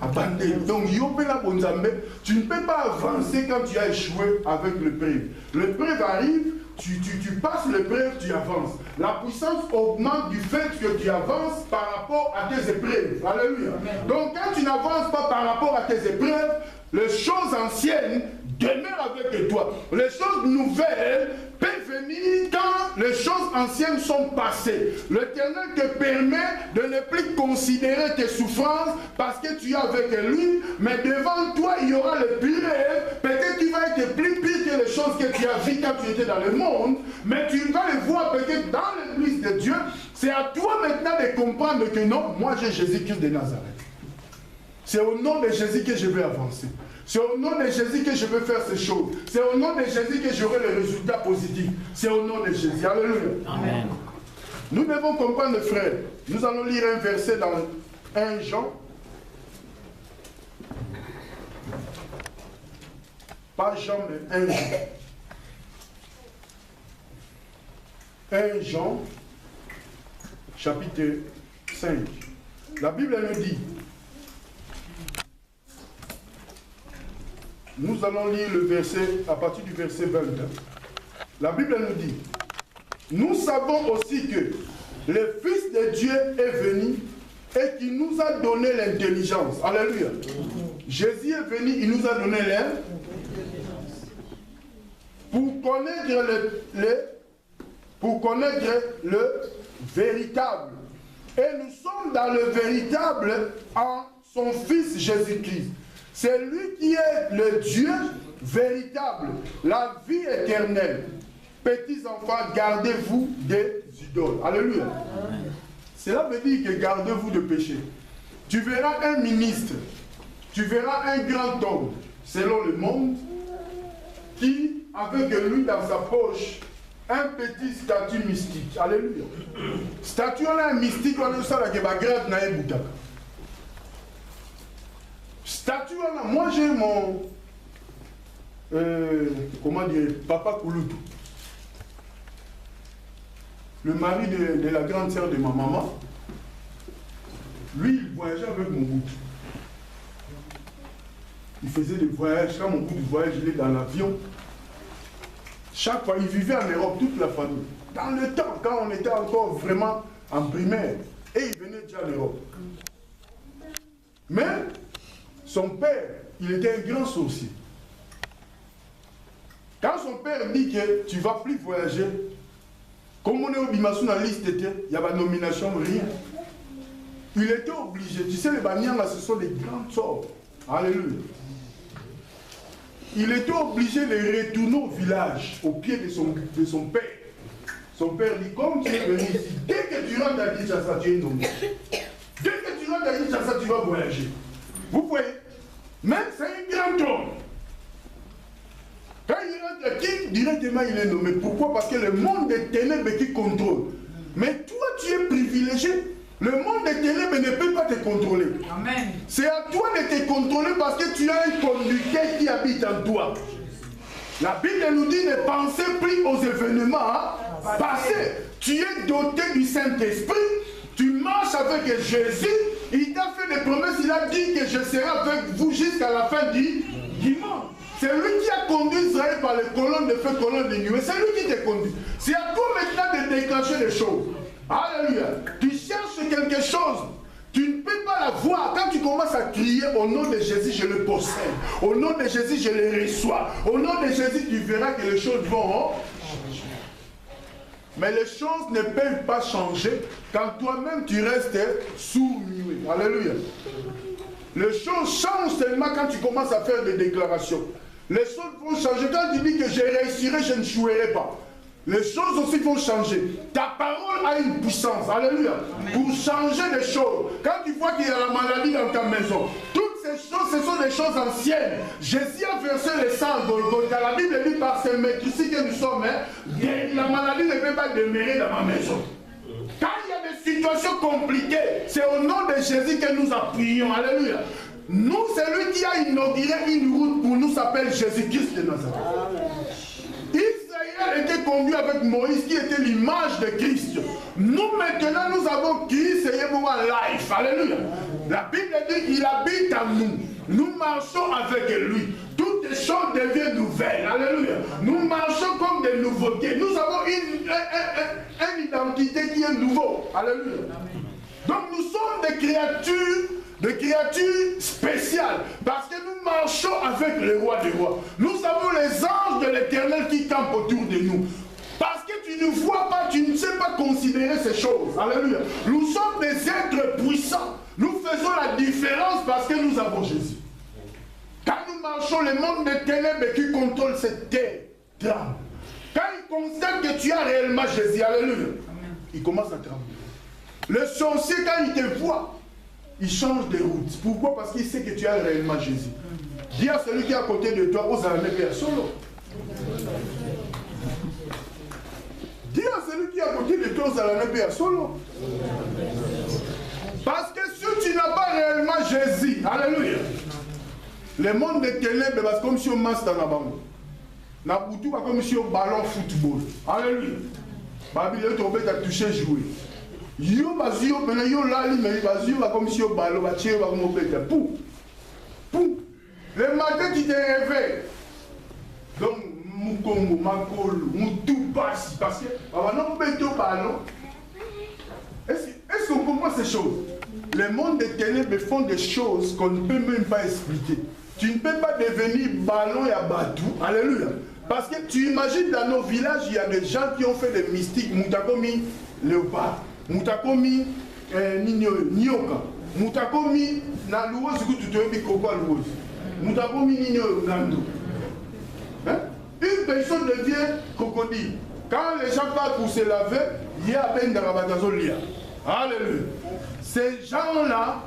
abandonné. Donc, tu ne peux pas avancer quand tu as échoué avec l'épreuve. L'épreuve arrive, tu passes l'épreuve, tu avances. La puissance augmente du fait que tu avances par rapport à tes épreuves. Alléluia. Donc, quand tu n'avances pas par rapport à tes épreuves, les choses anciennes demeurent avec toi. Les choses nouvelles peuvent venir quand les choses anciennes sont passées. L'Éternel te permet de ne plus considérer tes souffrances parce que tu es avec lui, mais devant toi il y aura le pire. Peut-être tu vas être plus pire que les choses que tu as vues quand tu étais dans le monde, mais tu vas les voir peut-être dans l'église de Dieu. C'est à toi maintenant de comprendre que non, moi j'ai Jésus-Christ de Nazareth. C'est au nom de Jésus que je vais avancer. C'est au nom de Jésus que je vais faire ces choses. C'est au nom de Jésus que j'aurai les résultats positifs. C'est au nom de Jésus. Alléluia. Amen. Nous devons comprendre, frères. Nous allons lire un verset dans 1 Jean. Pas Jean, mais 1 Jean. 1 Jean, chapitre 5. La Bible nous dit, nous allons lire le verset à partir du verset 20. La Bible nous dit, nous savons aussi que le Fils de Dieu est venu et qu'il nous a donné l'intelligence. Alléluia. Jésus est venu, il nous a donné l'intelligence pour connaître le véritable. Et nous sommes dans le véritable en son Fils Jésus-Christ. C'est lui qui est le Dieu véritable, la vie éternelle. Petits enfants, gardez-vous des idoles. Alléluia. Cela veut dire que gardez-vous de péché. Tu verras un ministre, tu verras un grand homme, selon le monde, qui, avec lui dans sa poche, un petit statut mystique. Alléluia. Statut, on a un mystique, on a ça, la grave n'a pas boutaka. Statut, moi j'ai mon, comment dire, Papa Kouloutou. Le mari de la grande sœur de ma maman. Lui, il voyageait avec mon bout. Il faisait des voyages. Quand mon bout de voyage, il est dans l'avion. Chaque fois, il vivait en Europe, toute la famille. Dans le temps, quand on était encore vraiment en primaire. Et il venait déjà en Europe. Mais, son père, il était un grand sorcier. Quand son père dit que tu ne vas plus voyager, comme on est au Bimassou dans la liste, il y a pas de nomination, rien. Il était obligé. Tu sais, les Banyans, là, ce sont des grands sorts. Alléluia. Il était obligé de retourner au village, au pied de son père. Son père dit, comme tu es venu ici, dès que tu rentres à Kinshasa, tu es nommé. Dès que tu rentres à Kinshasa, tu vas voyager. Vous voyez, même c'est un grand homme. Quand il rentre à qui, directement il est nommé. Pourquoi? Parce que le monde des ténèbres qui contrôle. Mais toi, tu es privilégié. Le monde des ténèbres ne peut pas te contrôler. Amen. C'est à toi de te contrôler parce que tu as un conducteur qui habite en toi. La Bible nous dit ne pensez plus aux événements passés. Tu es doté du Saint-Esprit. Tu marches avec Jésus. Il t'a fait des promesses. Il a dit que je serai avec vous jusqu'à la fin du monde. C'est lui qui a conduit Israël par les colonnes de feu, colonnes de nuée. C'est lui qui te conduit. C'est à toi maintenant de déclencher les choses. Alléluia. Tu cherches quelque chose. Tu ne peux pas la voir. Quand tu commences à crier au nom de Jésus, je le possède. Au nom de Jésus, je le reçois. Au nom de Jésus, tu verras que les choses vont changer. Mais les choses ne peuvent pas changer quand toi-même tu restes sourd-muet. Alléluia. Les choses changent seulement quand tu commences à faire des déclarations. Les choses vont changer. Quand tu dis que je réussirai, je ne jouerai pas. Les choses aussi vont changer. Ta parole a une puissance. Alléluia. Pour changer les choses. Quand tu vois qu'il y a la maladie dans ta maison, toutes ces choses, ce sont des choses anciennes. Jésus a versé le sang Golgotha. La Bible dit par ce maîtrise que nous sommes, la maladie ne peut pas demeurer dans ma maison. Quand il y a des situations compliquées, c'est au nom de Jésus que nous appuyons. Alléluia. Nous, c'est lui qui a inauguré une route pour nous, s'appelle Jésus-Christ de Nazareth. Israël était conduit avec Moïse qui était l'image de Christ. Nous maintenant nous avons Christ et Yéhovah life. Alléluia. La Bible dit qu'il habite en nous. Nous marchons avec lui. Toutes les choses deviennent nouvelles. Alléluia. Nous marchons comme des nouveautés. Nous avons une identité qui est nouveau. Alléluia. Donc nous sommes des créatures spéciales. Parce que nous marchons avec le roi des rois. Nous avons les anges de l'Éternel qui campent autour de nous. Parce que tu ne vois pas, tu ne sais pas considérer ces choses. Alléluia. Nous sommes des êtres puissants. Nous faisons la différence parce que nous avons Jésus. Quand nous marchons, le monde des ténèbres qui contrôle cette terre tremble. Quand il constate que tu as réellement Jésus, alléluia, il commence à trembler. Le sorcier, quand il te voit, il change de route. Pourquoi? Parce qu'il sait que tu as réellement Jésus. Dis à celui qui est à côté de toi, aux amis, solo. Dis à celui qui est à côté de toi, aux amis, solo. Parce que si tu n'as pas réellement Jésus, alléluia, le monde des ténèbres, c'est comme si on masse dans la bande. Na boutou, c'est comme si on ballon football. Alléluia. Babylone, tu vas toucher jouer. Yo, bazio, maintenant, yo, lali, mais bazio, comme si on ballon, va tirer, va comme pou. Pou. Le matin, tu te réveilles. Donc, Moukongo, Makolo, Moutou passe. Parce que, non, péto ballon. Est-ce qu'on comprend ces choses? Le monde des ténèbres font des choses qu'on ne peut même pas expliquer. Tu ne peux pas devenir ballon et abatou. Alléluia. Parce que tu imagines dans nos villages, il y a des gens qui ont fait des mystiques. Moutakomi léopard. Moutakomi nyoka. Moutakomi na louose que tu te dis coco à louose. Moutakomi nyo nando. Une personne devient crocodile. Quand les gens partent pour se laver, il y a ben d'arabatazolia. Alléluia. Ces gens-là,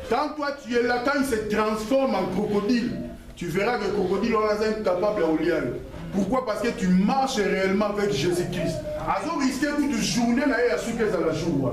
quand toi tu es là, quand ils se transforment en crocodile, tu verras que le crocodile est incapable à oublier. Pourquoi? Parce que tu marches réellement avec Jésus-Christ. Ils ont risqué toute journée à la jour.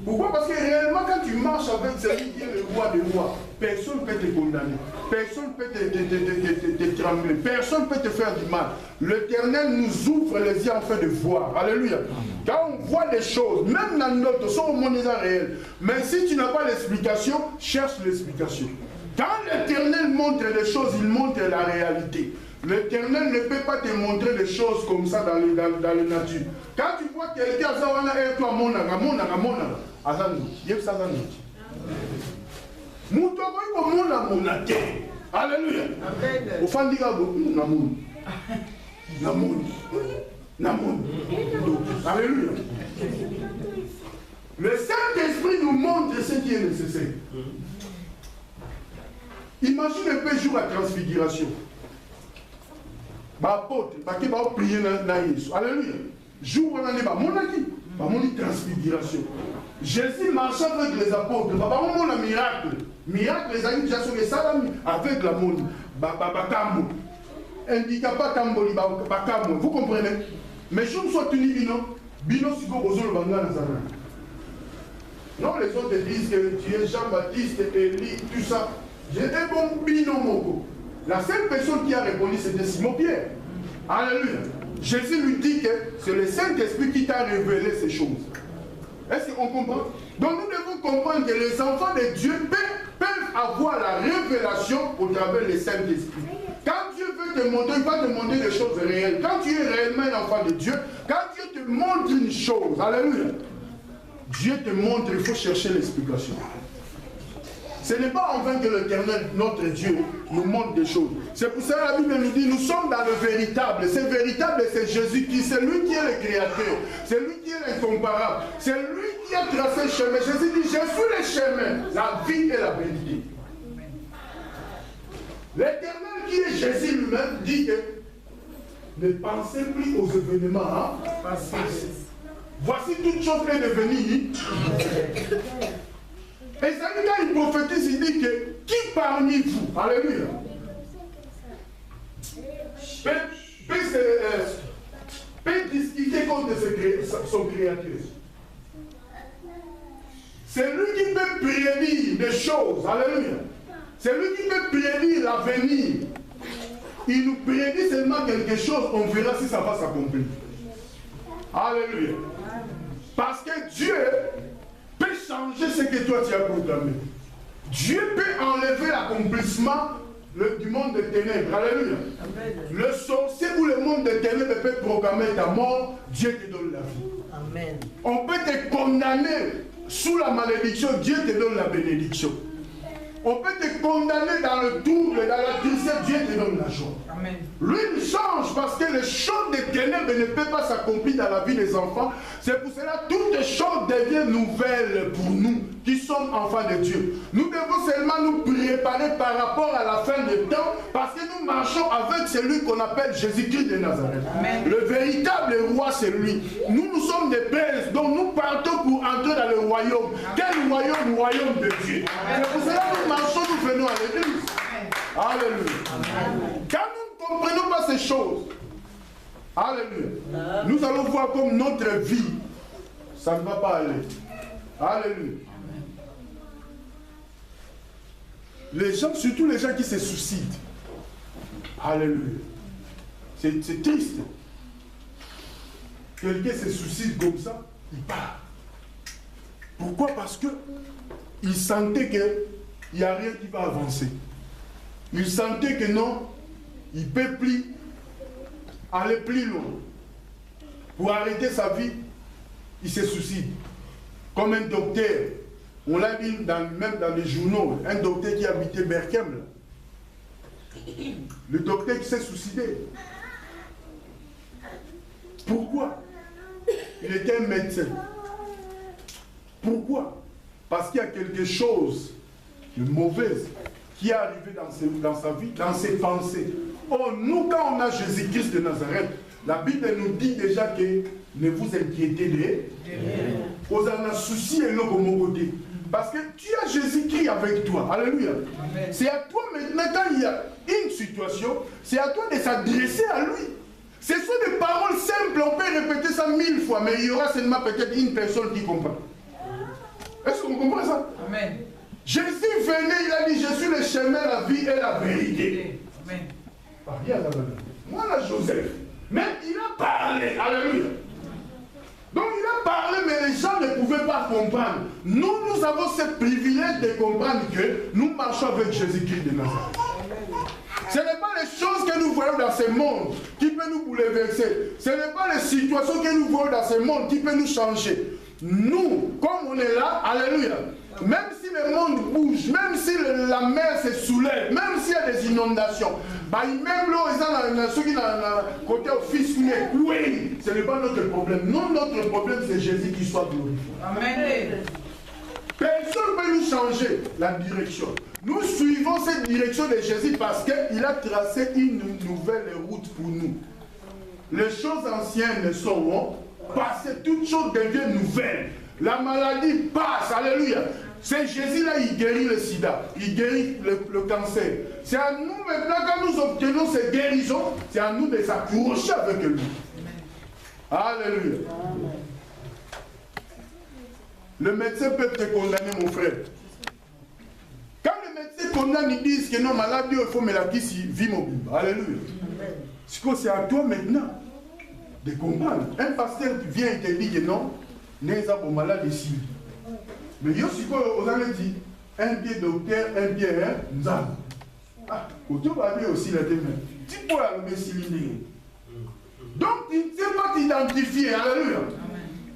Pourquoi? Parce que réellement, quand tu marches avec celui qui est le roi des rois, personne ne peut te condamner. Personne ne peut te trembler. Personne ne peut te faire du mal. L'Éternel nous ouvre les yeux afin de voir. Alléluia. Quand on voit des choses, même dans notre son au monde réel, mais si tu n'as pas l'explication, cherche l'explication. Quand l'Éternel montre des choses, il montre la réalité. L'Éternel ne peut pas te montrer des choses comme ça dans la nature. Quand tu vois quelqu'un, alléluia. Alléluia. Le Saint-Esprit nous montre ce qui est nécessaire. Imagine un peu jour la transfiguration. Apôtre, qui va prier dans Jésus. Alléluia. Jour où on a une transfiguration. Jésus marchait avec les apôtres. On a un miracle. Miracle, les amis, les salami avec la monde. Vous comprenez? Mais je me suis tenu bino si vous avez non, les autres disent que tu es Jean-Baptiste, Élie, tout ça. J'ai un bon bino moko. La seule personne qui a répondu, c'était Simon-Pierre. Alléluia. Jésus lui dit que c'est le Saint-Esprit qui t'a révélé ces choses. Est-ce qu'on comprend? Donc nous devons comprendre que les enfants de Dieu peuvent avoir la révélation au travers du Saint-Esprit. Quand Dieu veut te montrer, il va te montrer des choses réelles. Quand tu es réellement un enfant de Dieu, quand Dieu te montre une chose, alléluia, Dieu te montre, il faut chercher l'explication. Ce n'est pas en vain que l'Éternel, notre Dieu, nous montre des choses. C'est pour ça que la Bible nous dit, nous sommes dans le véritable. C'est véritable, c'est Jésus-Christ. C'est lui qui est le Créateur. C'est lui qui est l'incomparable. C'est lui qui a tracé le chemin. Jésus dit, je suis le chemin, la vie et la vérité. L'Éternel qui est Jésus lui-même dit que ne pensez plus aux événements passés. Voici toute chose est devenue. Et ça dit quand il prophétise, il dit que qui parmi vous, alléluia, peut discuter contre son créateur. C'est lui qui peut prédire des choses, alléluia. C'est lui qui peut prédire l'avenir. Il nous prédit seulement quelque chose, on verra si ça va s'accomplir. Alléluia. Parce que Dieu peut changer ce que toi tu as proclamé. Dieu peut enlever l'accomplissement du monde des ténèbres. Alléluia. Amen. Le sorcier ou le monde des ténèbres peut proclamer ta mort, Dieu te donne la vie. Amen. On peut te condamner sous la malédiction, Dieu te donne la bénédiction. On peut te condamner dans le trouble, dans la tristesse, Dieu te donne la joie. Amen. Lui, il change parce que les choses des ténèbres ne peuvent pas s'accomplir dans la vie des enfants. C'est pour cela que toutes les choses deviennent nouvelles pour nous qui sommes enfants de Dieu. Nous devons seulement nous préparer par rapport à la fin des temps parce que nous marchons avec celui qu'on appelle Jésus-Christ de Nazareth. Amen. Le véritable roi, c'est lui. Nous sommes des princes, donc nous partons pour entrer dans le royaume. Quel royaume? Le royaume de Dieu. C'est pour cela que nous marchons, nous venons à l'église. Alléluia. Amen. Quand nous ne comprenons pas ces choses, alléluia, nous allons voir comme notre vie, ça ne va pas aller. Alléluia. Les gens, surtout les gens qui se suicident, alléluia, c'est triste. Quelqu'un se suicide comme ça, il part. Pourquoi? Parce qu'il sentait qu'il n'y a rien qui va avancer. Il sentait que non, il ne peut plus aller plus loin. Pour arrêter sa vie, il se suicide. Comme un docteur, on l'a dit même dans les journaux, un docteur qui habitait Berkem. Le docteur qui s'est suicidé. Pourquoi? Il était un médecin. Pourquoi? Parce qu'il y a quelque chose de mauvais qui est arrivé dans sa vie, dans ses pensées. Oh, nous, quand on a Jésus-Christ de Nazareth, la Bible nous dit déjà que ne vous inquiétez de vous en a souci et non comme mon côté. Parce que tu as Jésus-Christ avec toi. Alléluia. C'est à toi maintenant, quand il y a une situation, c'est à toi de s'adresser à lui. Ce sont des paroles simples, on peut répéter ça 1000 fois, mais il y aura seulement peut-être une personne qui comprend. Est-ce qu'on comprend ça? Amen. Jésus venait, il a dit, je suis le chemin, la vie et la vérité. Amen. Moi là, Joseph, même il a parlé, alléluia. Donc il a parlé, mais les gens ne pouvaient pas comprendre. Nous avons ce privilège de comprendre que nous marchons avec Jésus-Christ de Nazareth. Ce n'est pas les choses que nous voyons dans ce monde qui peuvent nous bouleverser. Ce n'est pas les situations que nous voyons dans ce monde qui peuvent nous changer. Nous, comme on est là, alléluia, même si le monde bouge, même si la mer se soulève, même s'il y a des inondations, même l'eau est dans ceux qui sont côté office, oui, ce n'est pas notre problème. Non, notre problème, c'est Jésus qui soit glorifié. Amen. Personne ne peut nous changer la direction. Nous suivons cette direction de Jésus parce qu'il a tracé une nouvelle route pour nous. Les choses anciennes sont passées, toutes choses deviennent nouvelles. La maladie passe, alléluia. C'est Jésus là, il guérit le sida, il guérit le cancer. C'est à nous maintenant, quand nous obtenons ces guérisons, c'est à nous de s'accrocher avec lui. Alléluia. Le médecin peut te condamner, mon frère. Quand le médecin condamne, ils disent que non, malade, il faut me la qui vie mobile. Alléluia. C'est à toi maintenant de comprendre. Un pasteur qui vient et te dit que non, n'est pas malade ici. Mais yo, si vous avez dit, un pied docteur, un pied, nous avons. Ah, tu vas dire aussi la démon. Tu peux la messiliner. Donc, tu ne sais pas t'identifier. Alléluia.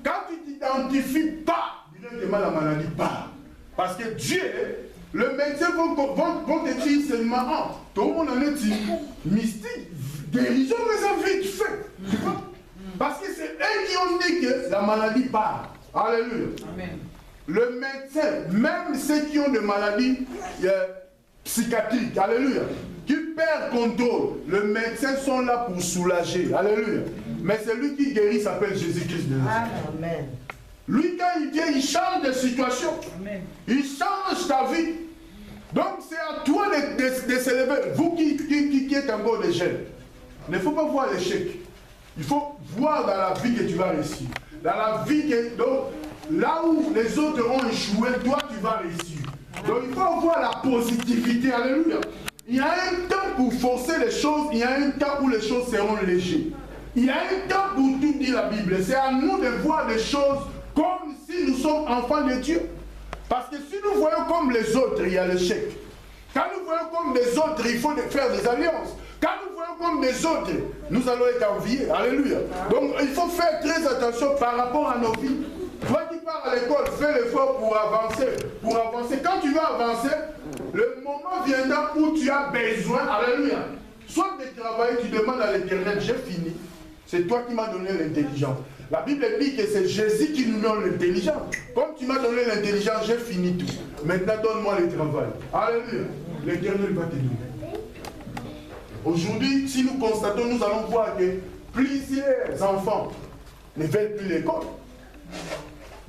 Quand tu ne t'identifies pas, directement la maladie part. Parce que Dieu, le médecin vont te dire seulement, tout le monde en est dit, mystique, guérison, mais ça vite fait. Tu vois? Parce que c'est eux qui ont dit que la maladie part. Alléluia. Amen. Le médecin, même ceux qui ont des maladies psychiatriques, alléluia, qui perdent contrôle, les médecins sont là pour soulager. Alléluia. Mais celui qui guérit s'appelle Jésus-Christ de Nazareth. Amen. Lui, quand il vient, il change de situation. Amen. Il change ta vie. Donc, c'est à toi de se lever. Vous qui êtes encore des jeunes, il ne faut pas voir l'échec. Il faut voir dans la vie que tu vas réussir. Dans la vie que... Donc, là où les autres ont échoué, toi, tu vas réussir. Donc, il faut avoir la positivité. Alléluia. Il y a un temps pour forcer les choses. Il y a un temps où les choses seront légères. Il y a un temps pour tout dire la Bible. C'est à nous de voir les choses comme si nous sommes enfants de Dieu. Parce que si nous voyons comme les autres, il y a l'échec. Quand nous voyons comme des autres, il faut faire des alliances. Quand nous voyons comme des autres, nous allons être enviés. Alléluia. Donc il faut faire très attention par rapport à nos vies. Toi qui pars à l'école, fais l'effort pour avancer. Pour avancer. Quand tu vas avancer, le moment viendra où tu as besoin. Alléluia. Soit de travailler, tu demandes à l'Éternel, j'ai fini. C'est toi qui m'as donné l'intelligence. La Bible dit que c'est Jésus qui nous donne l'intelligence. Comme tu m'as donné l'intelligence, j'ai fini tout. Maintenant, donne-moi le travail. Alléluia. L'Éternel va te donner. Aujourd'hui, si nous constatons, nous allons voir que plusieurs enfants ne veulent plus l'école.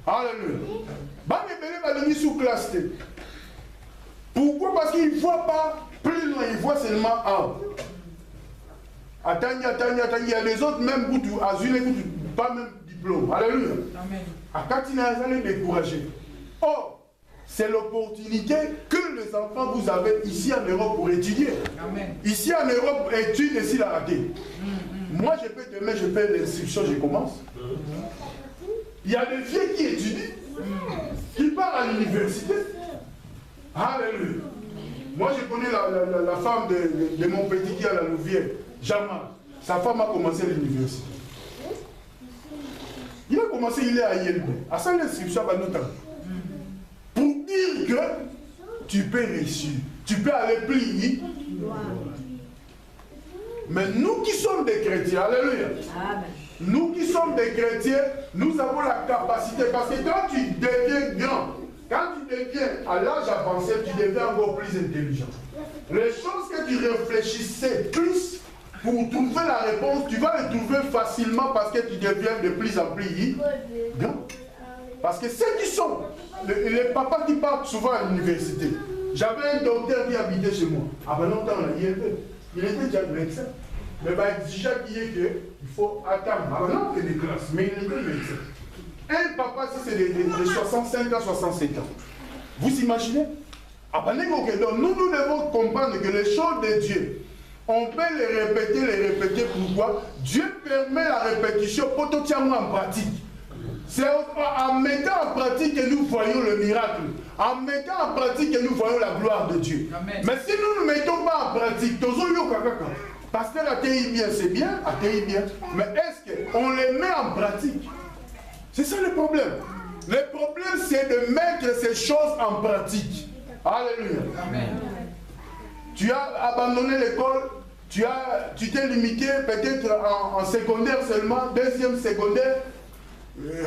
Alléluia. Sous classe. Pourquoi? Parce qu'ils ne voient pas plus loin, ils voient seulement un. Attends, il y a les autres, même pour pas même diplôme. Alléluia. Amen. À Katina, vous allez décourager. Or, c'est l'opportunité que les enfants vous avez ici en Europe pour étudier. Amen. Ici en Europe, étude et s'il a raté. Moi, je peux demain, je fais l'instruction, je commence. Il y a des vieux qui étudient, qui partent à l'université. Alléluia. Moi, je connais la femme de mon petit qui est à la Louvière, Jamal. Sa femme a commencé l'université. Il a commencé, il est à ILB. À ça, l'inscription va nous tendre. Pour dire que tu peux réussir. Tu peux aller plier. Mais nous qui sommes des chrétiens, alléluia. Nous qui sommes des chrétiens, nous avons la capacité. Parce que quand tu deviens grand, quand tu deviens à l'âge avancé, tu deviens encore plus intelligent. Les choses que tu réfléchissais plus pour trouver la réponse, tu vas les trouver facilement parce que tu deviens de plus en plus grand. Parce que ceux qui sont, les papas qui partent souvent à l'université, j'avais un docteur qui habitait chez moi. Avant longtemps, il était déjà médecin. Mais déjà qui est qu'il faut attendre. Alors non, il y a des classes, mais il était médecin. Un papa, si c'est de 65 à 67 ans, vous imaginez? Donc nous devons comprendre que les choses de Dieu, on peut les répéter. Pourquoi? Dieu permet la répétition pour tout en pratique. C'est en mettant en pratique que nous voyons le miracle. En mettant en pratique que nous voyons la gloire de Dieu. Amen. Mais si nous ne mettons pas en pratique, parce que la TI bien, c'est bien, mais est-ce qu'on les met en pratique? C'est ça le problème. Le problème, c'est de mettre ces choses en pratique. Alléluia. Amen. Tu as abandonné l'école, tu t'es limité peut-être en secondaire seulement, deuxième secondaire,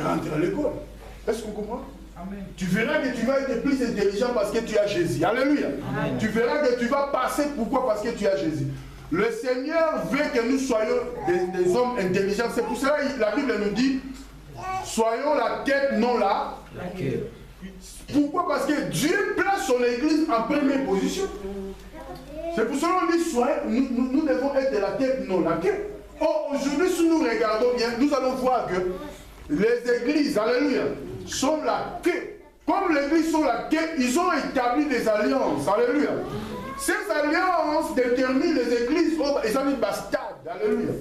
rentre à l'école. Est-ce qu'on comprend? Amen. Tu verras que tu vas être plus intelligent parce que tu as Jésus. Alléluia. Amen. Tu verras que tu vas passer. Pourquoi? Parce que tu as Jésus. Le Seigneur veut que nous soyons des hommes intelligents. C'est pour cela que la Bible nous dit, soyons la tête, non la queue. Pourquoi? Parce que Dieu place son église en première position. C'est pour cela qu'on dit, nous devons être la tête, non la queue. Or, aujourd'hui, si nous regardons bien, nous allons voir que les églises, alléluia, sont la queue. Comme l'église sont la queue, ils ont établi des alliances, alléluia. Ces alliances déterminent les églises, ils ont mis stade, alléluia.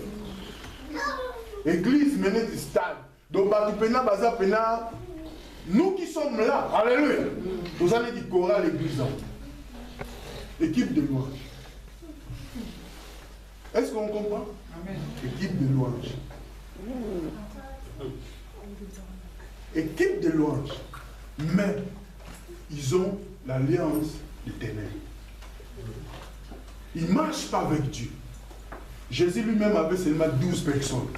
Église menée du stade. Donc, nous qui sommes là, alléluia, nous allons dire chorale l'église. Équipe de louange. Est-ce qu'on comprend? Amen. Équipe de louange. Équipe de louange. Mais ils ont l'alliance des ténèbres. Ils ne marchent pas avec Dieu. Jésus lui-même avait seulement 12 personnes.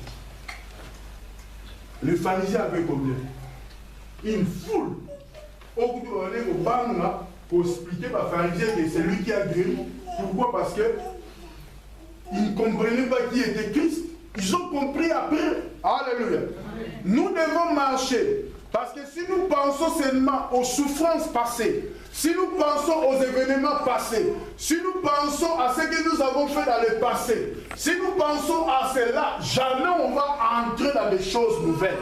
Les pharisiens avaient combien? Une foule. Au bout de l'année, au bas, pour expliquer aux pharisiens que c'est lui qui a guéri. Pourquoi? Parce que ils ne comprenaient pas qui était Christ. Ils ont compris après. Alléluia. Nous devons marcher. Parce que si nous pensons seulement aux souffrances passées, si nous pensons aux événements passés, si nous pensons à ce que nous avons fait dans le passé, si nous pensons à cela, jamais on va entrer dans des choses nouvelles.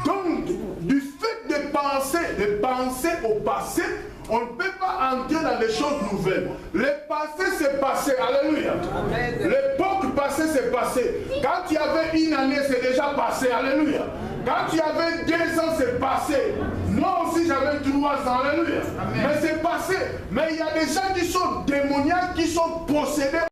Donc, du fait de penser au passé, on ne peut pas entrer dans des choses nouvelles. Le passé, c'est passé. Alléluia. L'époque passée, c'est passé. Quand tu avais une année, c'est déjà passé. Alléluia. Quand tu avais 2 ans, c'est passé. Moi aussi, j'avais 3 ans. Alléluia. Mais c'est passé. Mais il y a des gens qui sont démoniaques, qui sont possédés.